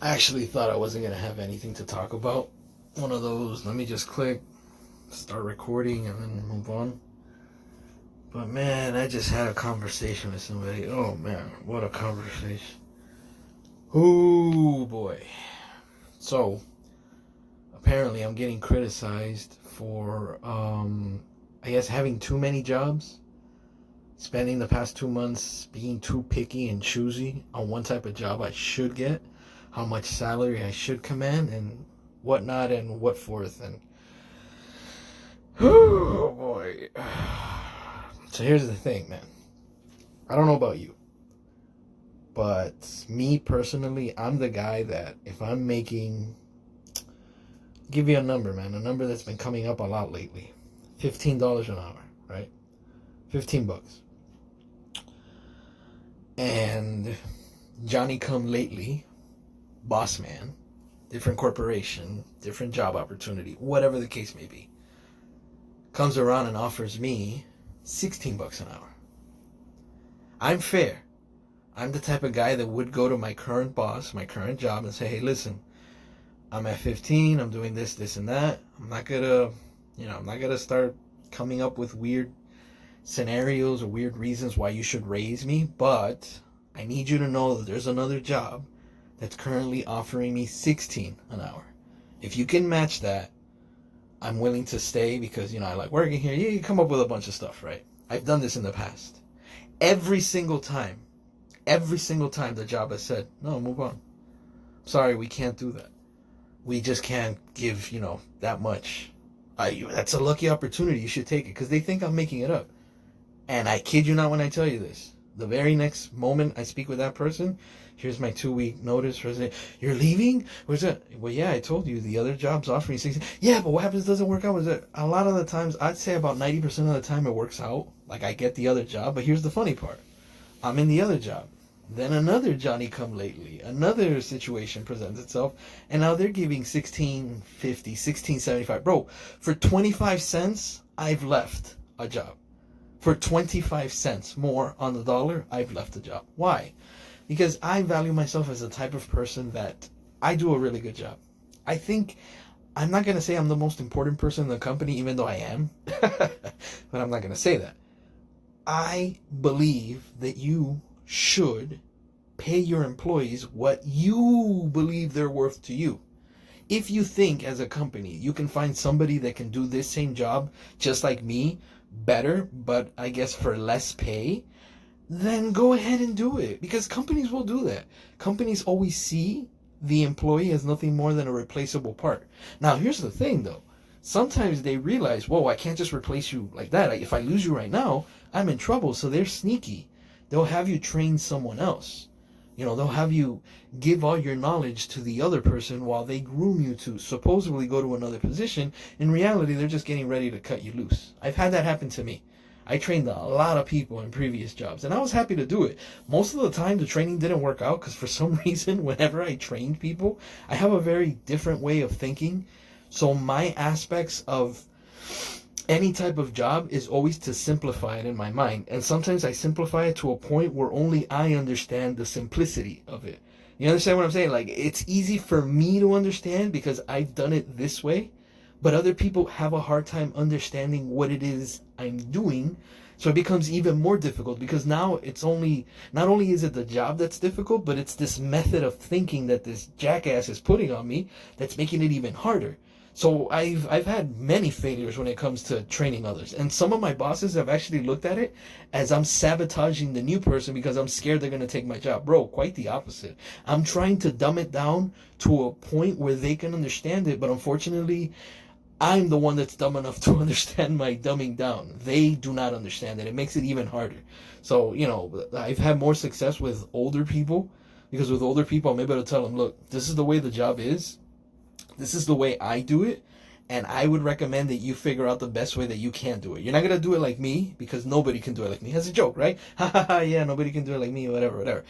I actually thought I wasn't going to have anything to talk about. One of those, let me just click, start recording, and then move on. But man, I just had a conversation with somebody. Oh man, what a conversation. Oh boy. So, apparently I'm getting criticized for, I guess, having too many jobs. Spending the past 2 months being too picky and choosy on one type of job I should get, how much salary I should command, and whatnot, and what forth. And oh boy. So here's the thing, man. I don't know about you, but me personally, I'm the guy that if I'm making, give you a number, man, a number that's been coming up a lot lately, $15 an hour, right? $15. And Johnny come lately, boss man, different corporation, different job opportunity, whatever the case may be, comes around and offers me $16 an hour. I'm fair. I'm the type of guy that would go to my current boss, my current job, and say, hey, listen, I'm at 15, I'm doing this, this, and that. I'm not gonna start coming up with weird scenarios or weird reasons why you should raise me, but I need you to know that there's another job that's currently offering me 16 an hour. If you can match that, I'm willing to stay because, I like working here. You come up with a bunch of stuff, right? I've done this in the past. Every single time the job has said, no, move on. Sorry, we can't do that. We just can't give, that much. That's a lucky opportunity. You should take it because they think I'm making it up. And I kid you not when I tell you this. The very next moment I speak with that person, here's my 2-week notice. You're leaving? What's that? Well, yeah, I told you the other job's offering 16. Yeah, but what happens doesn't work out? Was it a lot of the times? I'd say about 90% of the time it works out. Like I get the other job, but here's the funny part: I'm in the other job. Then another Johnny come lately, another situation presents itself, and now they're giving $16.50, $16.75. Bro, for 25 cents, I've left a job. For 25 cents more on the dollar, I've left a job. Why? Because I value myself as the type of person that I do a really good job. I think, I'm not going to say I'm the most important person in the company, even though I am. But I'm not going to say that. I believe that you should pay your employees what you believe they're worth to you. If you think as a company you can find somebody that can do this same job just like me, better, but I guess for less pay, then go ahead and do it. Because companies will do that. Companies always see the employee as nothing more than a replaceable part. Now, here's the thing, though. Sometimes they realize, whoa, I can't just replace you like that. If I lose you right now, I'm in trouble. So they're sneaky. They'll have you train someone else. They'll have you give all your knowledge to the other person while they groom you to supposedly go to another position. In reality, they're just getting ready to cut you loose. I've had that happen to me. I trained a lot of people in previous jobs, and I was happy to do it. Most of the time, the training didn't work out because for some reason, whenever I trained people, I have a very different way of thinking. So my aspects of any type of job is always to simplify it in my mind. And sometimes I simplify it to a point where only I understand the simplicity of it. You understand what I'm saying? Like, it's easy for me to understand because I've done it this way, but other people have a hard time understanding what it is I'm doing. So it becomes even more difficult because now it's not only is it the job that's difficult, but it's this method of thinking that this jackass is putting on me that's making it even harder. So I've had many failures when it comes to training others. And some of my bosses have actually looked at it as I'm sabotaging the new person because I'm scared they're going to take my job. Bro, quite the opposite. I'm trying to dumb it down to a point where they can understand it. But unfortunately, I'm the one that's dumb enough to understand my dumbing down. They do not understand it. It makes it even harder. So, I've had more success with older people because with older people, I'm able to tell them, look, this is the way the job is. This is the way I do it, and I would recommend that you figure out the best way that you can do it. You're not going to do it like me, because nobody can do it like me. That's a joke, right? Ha ha ha, yeah, nobody can do it like me, whatever.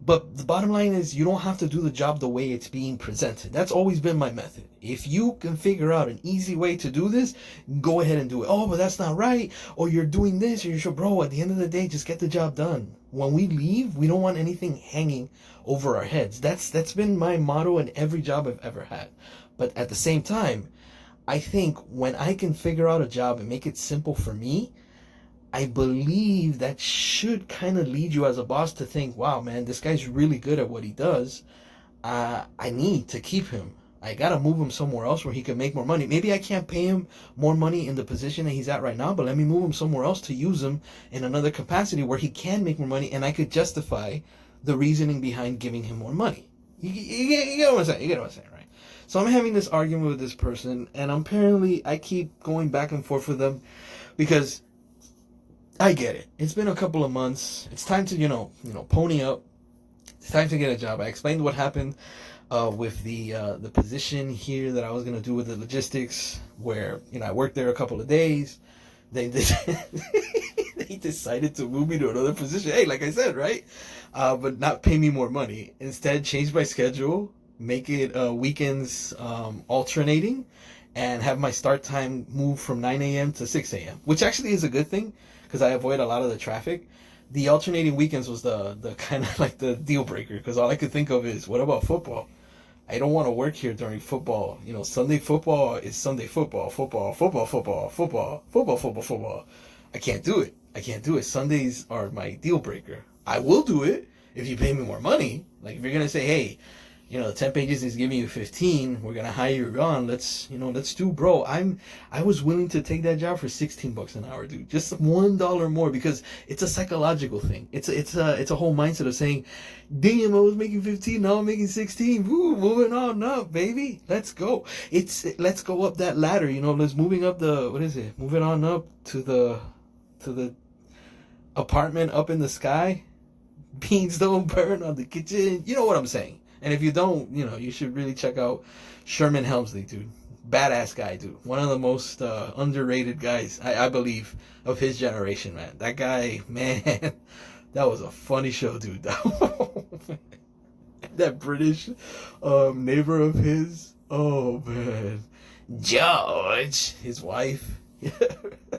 But the bottom line is, you don't have to do the job the way it's being presented. That's always been my method. If you can figure out an easy way to do this, go ahead and do it. Oh, but that's not right. Or you're doing this, or you're sure, bro, at the end of the day, just get the job done. When we leave, we don't want anything hanging over our heads. That's been my motto in every job I've ever had. But at the same time, I think when I can figure out a job and make it simple for me, I believe that should kind of lead you as a boss to think, wow, man, this guy's really good at what he does. I need to keep him. I got to move him somewhere else where he can make more money. Maybe I can't pay him more money in the position that he's at right now, but let me move him somewhere else to use him in another capacity where he can make more money, and I could justify the reasoning behind giving him more money. You get what I'm saying? You get what I'm saying, right? So I'm having this argument with this person, and apparently I keep going back and forth with them because I get it. It's been a couple of months. It's time to, pony up. It's time to get a job. I explained what happened with the position here that I was going to do with the logistics, where, I worked there a couple of days. They they decided to move me to another position. Hey, like I said, right? But not pay me more money. Instead, change my schedule, make it weekends alternating, and have my start time move from 9 a.m. to 6 a.m., which actually is a good thing, because I avoid a lot of the traffic. The alternating weekends was the kind of like the deal breaker, because all I could think of is, what about football? I don't want to work here during football. Sunday football is Sunday football. I can't do it. Sundays are my deal breaker. I will do it if you pay me more money. Like, if you're going to say, hey, the temp agency is giving you 15, we're gonna hire you on. Let's do, bro. I was willing to take that job for $16 an hour, dude. Just $1 more, because it's a psychological thing. It's a whole mindset of saying, damn, I was making 15, now I'm making 16. Woo, moving on up, baby. Let's go. Let's go up that ladder. Let's moving up moving on up to the apartment up in the sky. Beans don't burn on the kitchen. You know what I'm saying? And if you don't, you should really check out Sherman Hemsley, dude. Badass guy, dude. One of the most underrated guys, I believe, of his generation, man. That guy, man, that was a funny show, dude. That British neighbor of his, oh, man. George, his wife.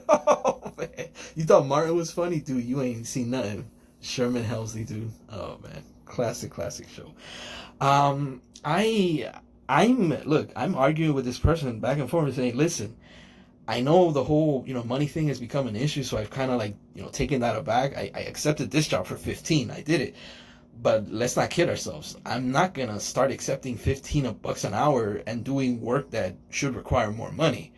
Oh, man. You thought Martin was funny? Dude, you ain't seen nothing. Sherman Hemsley, dude. Oh, man. Classic show. I'm arguing with this person back and forth and saying, listen, I know the whole, money thing has become an issue, so I've kind of taken that aback. I accepted this job for 15. I did it. But let's not kid ourselves. I'm not going to start accepting $15 an hour and doing work that should require more money.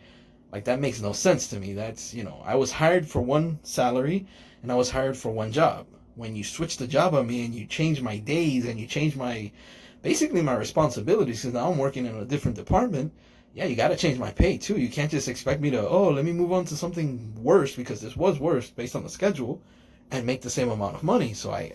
Like, that makes no sense to me. That's, I was hired for one salary and I was hired for one job. When you switch the job on me and you change my days and you change basically my responsibilities, because now I'm working in a different department, yeah, you got to change my pay too. You can't just expect me to, let me move on to something worse, because this was worse based on the schedule, and make the same amount of money. So I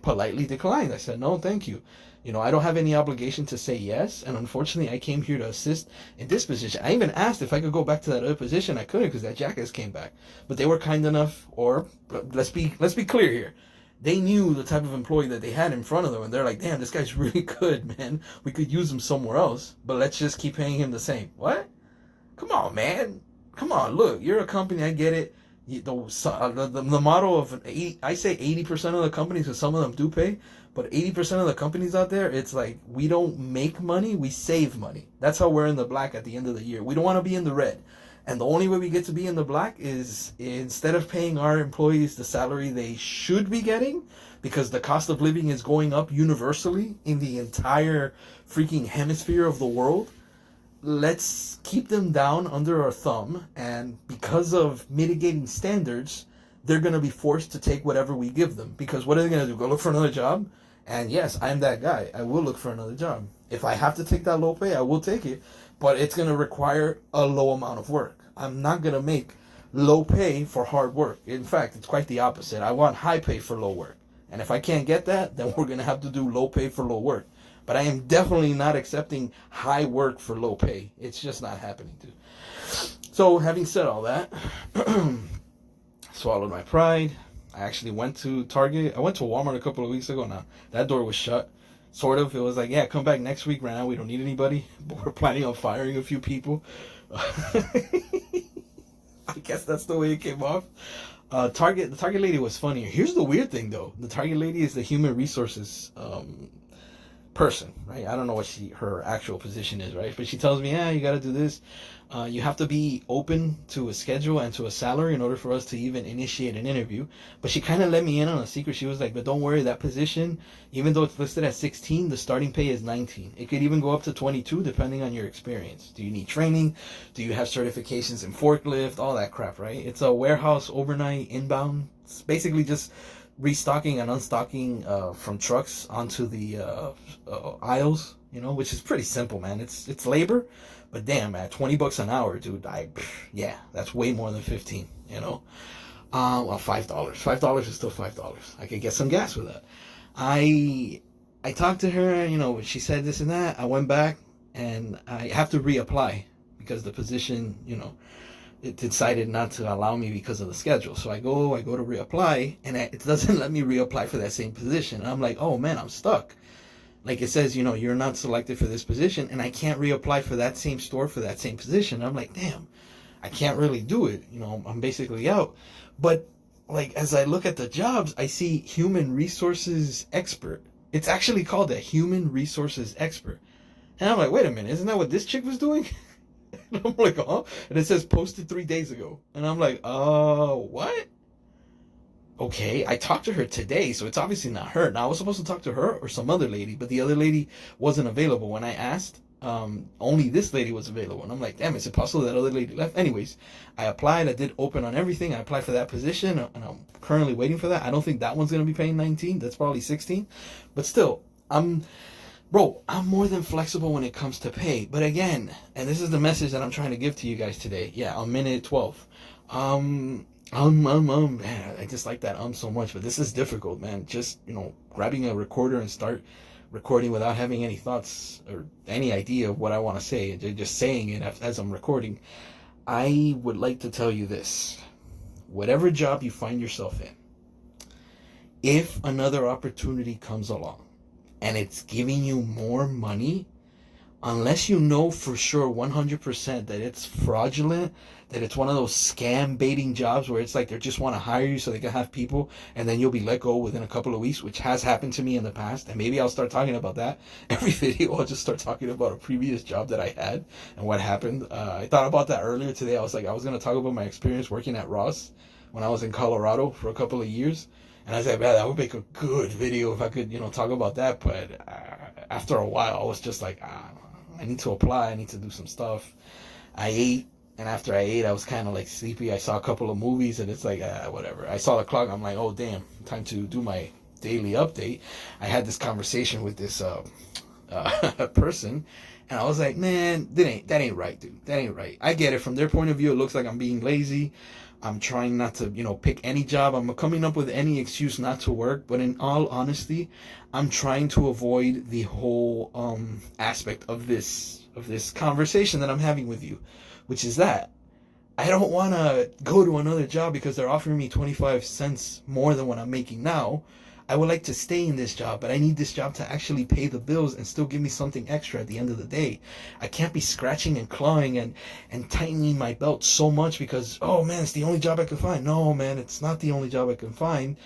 politely declined. I said, no, thank you. I don't have any obligation to say yes, and unfortunately I came here to assist in this position. I even asked if I could go back to that other position. I couldn't, because that jackass came back. But they were kind enough, or let's be clear here. They knew the type of employee that they had in front of them, and they're like, damn, this guy's really good, man. We could use him somewhere else, but let's just keep paying him the same. What? Come on, man. Come on, look, you're a company, I get it. The model of I say 80% of the companies, because some of them do pay, but 80% of the companies out there, it's like, we don't make money, we save money. That's how we're in the black at the end of the year. We don't want to be in the red. And the only way we get to be in the black is, instead of paying our employees the salary they should be getting, because the cost of living is going up universally in the entire freaking hemisphere of the world, let's keep them down under our thumb. And because of mitigating standards, they're going to be forced to take whatever we give them. Because what are they going to do? Go look for another job? And yes, I'm that guy. I will look for another job. If I have to take that low pay, I will take it. But it's going to require a low amount of work. I'm not going to make low pay for hard work. In fact, it's quite the opposite. I want high pay for low work. And if I can't get that, then we're going to have to do low pay for low work. But I am definitely not accepting high work for low pay. It's just not happening, dude. So, having said all that, swallowed my pride, I actually went to Target. I went to Walmart a couple of weeks ago. Now that door was shut. Sort of. It was like, yeah, come back next week. Right now we don't need anybody, but we're planning on firing a few people. I guess that's the way it came off. The Target lady was funnier. Here's the weird thing, though. The Target lady is the human resources person, right? I don't know what her actual position is, right? But she tells me, yeah, you got to do this. You have to be open to a schedule and to a salary in order for us to even initiate an interview. But she kind of let me in on a secret. She was like, but don't worry, that position, even though it's listed at 16, the starting pay is 19. It could even go up to 22 depending on your experience. Do you need training? Do you have certifications in forklift? All that crap, right? It's a warehouse overnight inbound. It's basically just restocking and unstocking from trucks onto the aisles, which is pretty simple, man. It's labor, but damn, at $20 an hour, dude, yeah, that's way more than 15, well, $5 is still $5. I could get some gas with that. I talked to her, she said this and that. I went back and I have to reapply because the position, it decided not to allow me because of the schedule. So I go to reapply, and it doesn't let me reapply for that same position. And I'm like, oh man, I'm stuck. Like it says, you're not selected for this position, and I can't reapply for that same store for that same position. I'm like, damn, I can't really do it. I'm basically out. But like as I look at the jobs, I see human resources expert. It's actually called a human resources expert. And I'm like, wait a minute, isn't that what this chick was doing? And I'm like, oh, and it says posted 3 days ago. And I'm like, what? Okay, I talked to her today, so it's obviously not her. Now I was supposed to talk to her or some other lady, but the other lady wasn't available. When I asked, only this lady was available. And I'm like, damn, is it possible that other lady left? Anyways, I applied. I did open on everything. I applied for that position, and I'm currently waiting for that. I don't think that one's going to be paying 19. That's probably 16. But still, I'm more than flexible when it comes to pay. But again, and this is the message that I'm trying to give to you guys today. Yeah, on minute 12. Man, I just like that so much, but this is difficult, man. Just, grabbing a recorder and start recording without having any thoughts or any idea of what I want to say, and just saying it as I'm recording. I would like to tell you this. Whatever job you find yourself in, if another opportunity comes along, and it's giving you more money, unless you know for sure 100% that it's fraudulent, that it's one of those scam baiting jobs where it's like they just want to hire you so they can have people and then you'll be let go within a couple of weeks, which has happened to me in the past. And maybe I'll start talking about that every video. I'll just start talking about a previous job that I had and what happened. I thought about that earlier today. I was like, I was going to talk about my experience working at Ross when I was in Colorado for a couple of years. And I said, man, that would make a good video if I could, talk about that. But after a while, I was just like, I need to apply. I need to do some stuff. I ate. And after I ate, I was kind of like sleepy. I saw a couple of movies and it's like, whatever. I saw the clock. I'm like, oh, damn, time to do my daily update. I had this conversation with this person. And I was like, man, that ain't right, dude. That ain't right. I get it. From their point of view, it looks like I'm being lazy. I'm trying not to, pick any job. I'm coming up with any excuse not to work. But in all honesty, I'm trying to avoid the whole aspect of this conversation that I'm having with you, which is that I don't want to go to another job because they're offering me 25 cents more than what I'm making now. I would like to stay in this job, but I need this job to actually pay the bills and still give me something extra at the end of the day. I can't be scratching and clawing and tightening my belt so much because, oh man, it's the only job I can find. No, man, it's not the only job I can find.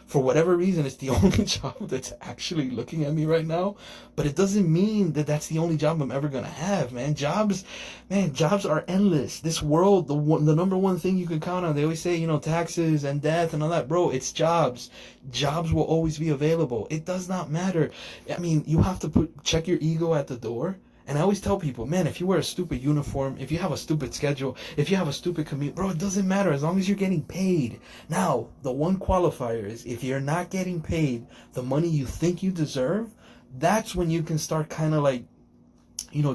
For whatever reason, it's the only job that's actually looking at me right now. But it doesn't mean that that's the only job I'm ever going to have, man. Jobs are endless. This world, the number one thing you can count on, they always say, taxes and death and all that. Bro, it's jobs. Jobs will always be available. It does not matter. I mean, you have to check your ego at the door. And I always tell people, man, if you wear a stupid uniform, if you have a stupid schedule, if you have a stupid commute, bro, it doesn't matter as long as you're getting paid. Now, the one qualifier is if you're not getting paid the money you think you deserve, that's when you can start kind of like,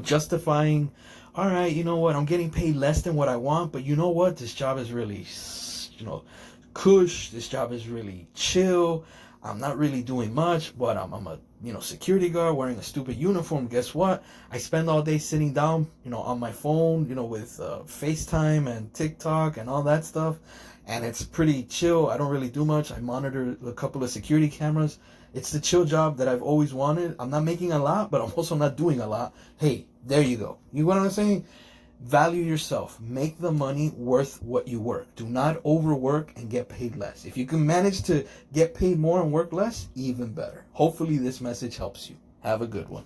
justifying, all right, you know what, I'm getting paid less than what I want, but you know what, this job is really, cush, this job is really chill. I'm not really doing much, but I'm a security guard wearing a stupid uniform. Guess what? I spend all day sitting down, on my phone, with FaceTime and TikTok and all that stuff, and it's pretty chill. I don't really do much. I monitor a couple of security cameras. It's the chill job that I've always wanted. I'm not making a lot, but I'm also not doing a lot. Hey, there you go. You know what I'm saying? Value yourself. Make the money worth what you work. Do not overwork and get paid less. If you can manage to get paid more and work less, even better. Hopefully this message helps you. Have a good one.